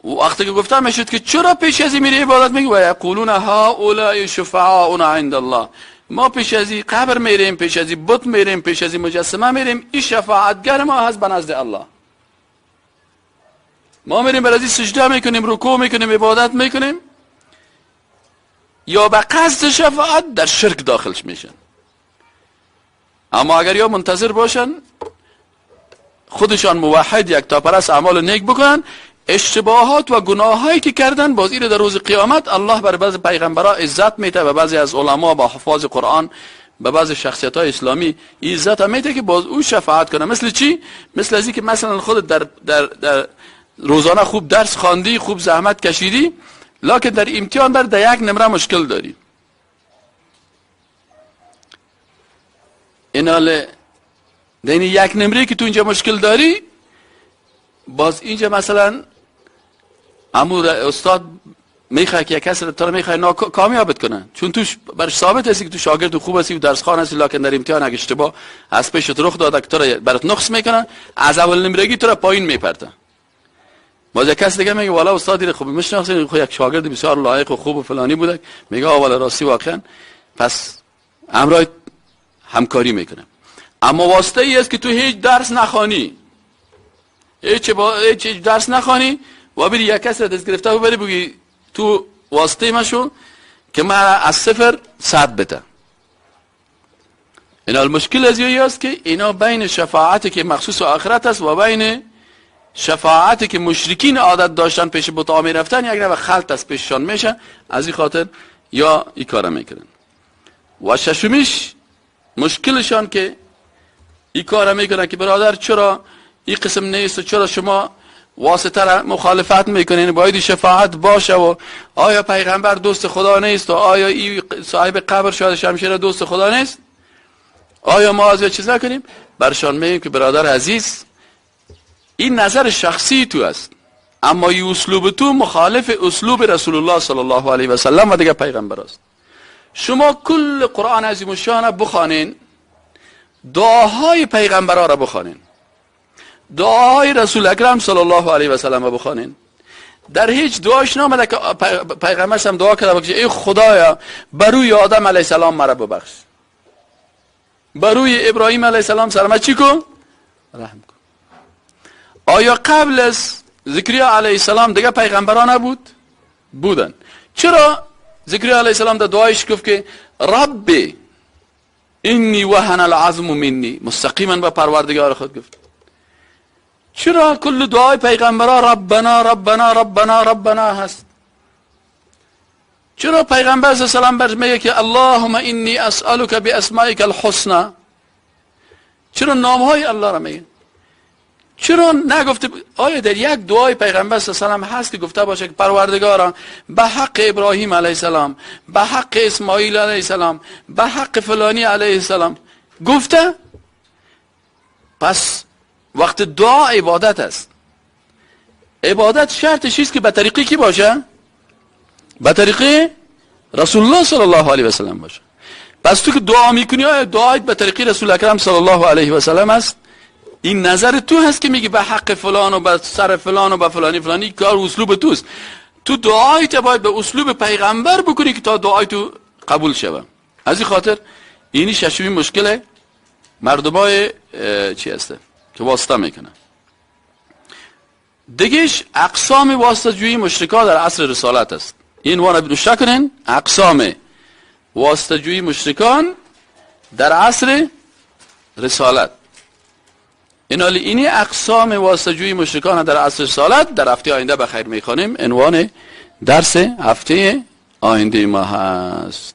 وقتی که گفتم میشد که چرا پیش از این میری عبادت میگه؟ و یقولون هؤلاء شفعاؤنا عند الله، ما پیش از این قبر میریم، پیش از این بت میریم، پیش از این مجسمه میریم، این شفاعتگر ما هست به نزد الله. ما میریم برای سجده میکنیم، رکوع میکنیم، عبادت میکنیم، یا به قصد شفاعت در شرک داخلش میشن. اما اگر یا منتظر باشن خودشان موحد یک تا پرست اعمال نیک بکنن، اشتباهات و گناهایی که کردن باز اینو در روز قیامت الله بر بعض پیغمبرا عزت میده، و بعضی از علما با حفاظ قرآن، به بعض شخصیت های اسلامی عزت میده که باز او شفاعت کنه. مثل چی؟ مثل ازی که مثلا خود در روزانه خوب درس خواندی، خوب زحمت کشیدی، لکن در امتحان در یک نمره مشکل داری. اینال در یک نمره که تو اینجا مشکل داری، باز اینجا مثلا امور استاد میخواه که یک کس رو میخواه کامیابت کنه، چون توش برش ثابت هستی که تو شاگرد خوب هستی و درس خوان هستی، لکن در امتحان اگه اشتباه از پیشت رخ داده که تو را برات نقص میکنه، از اول نمرگی تو را پایین میپرته. باز یک کس دیگه میگه والا استادی رو خوب میشناسید، خود یک شاگرد بسیار لایق و خوب و فلانی بوده، میگه والا راستی واقعا، پس امرای همکاری میکنه. اما واسطه ای است که تو هیچ درس نخوانی، هیچ درس نخوانی و بری یک کس را دست گرفته و بری بگی تو واسطه مشو که من از 0 100 بده. این المشکل از یه است که اینا بین شفاعتی که مخصوص آخرت است و بین شفاعتی که مشرکین عادت داشتن پیش بت‌ها می رفتن یک نوع خلط از پیششان میشه، از این خاطر یا این کارا میکنن. و ششمیش مشکلشان که این کارا میکنن که برادر چرا این قسم نیست، چرا شما واسطه را مخالفت میکنین، باید شفاعت باشه و آیا پیغمبر دوست خدا نیست و آیا این صاحب قبر شاید شمشیر دوست خدا نیست، آیا ما از چیز نکنیم؟ برشان میگیم که برادر عزیز این نظر شخصی تو است، اما این اسلوب تو مخالف اسلوب رسول الله صلی الله علیه و سلم و دیگه پیغمبر است. شما کل قرآن عظیم الشان بخوانین، دعاهای پیغمبرها را بخوانین، دعاهای رسول اکرم صلی الله علیه و سلم بخوانین. در هیچ دعاش نامده که پیغمبر هم دعا کرده باشه ای خدایا بروی آدم علیه السلام مرا ببخش، بروی ابراهیم علیه السلام سرما چی کن؟ رحم کن. آیا قبل از زکریا علیه السلام دیگه پیغمبران نبود؟ بودن. چرا زکریا علیه السلام در دعایش گفت که رب انی وهن العظم منی، مستقیما به پروردگار خود گفت؟ چرا کل دعای پیغمبران ربنا ربنا ربنا ربنا هست؟ چرا پیغمبر صلی الله علیه و سلم میگه که اللهم انی اسالک باسمائک الحسنى؟ چرا نامهای الله را میگه؟ چرا نگفته؟ آیا در یک دعای پیغمبر صلی الله علیه و سلم هست که گفته باشه که پروردگارا به حق ابراهیم علیه السلام، به حق اسماعیل علیه السلام، به حق فلانی علیه السلام گفته؟ پس وقت دعا عبادت است. عبادت شرطش چیست که به طریقی کی باشه؟ به طریقی رسول الله صلی الله علیه و سلم باشه. پس تو که دعا میکنی آیا دعایت به طریقی رسول اکرم صلی الله علیه و سلم است؟ این نظر تو هست که میگی به حق فلان و به سر فلان و به فلانی فلانی، کار اسلوب توست. تو دعایت باید به اسلوب پیغمبر بکنی که تا دعای تو قبول شود. از این خاطر اینی ششمی مشکل مردمای چی هسته که واسطه میکنن. دیگهش اقسام واسطه جویی مشرکان در عصر رسالت است. این وانه بنوشته کنین، اقسام واسطه جویی مشرکان در عصر رسالت. اینی اقسام واسطه جویی مشرکان در عصر رسالت در هفته آینده بخیر میخوانیم. عنوان درس هفته آینده ما هست.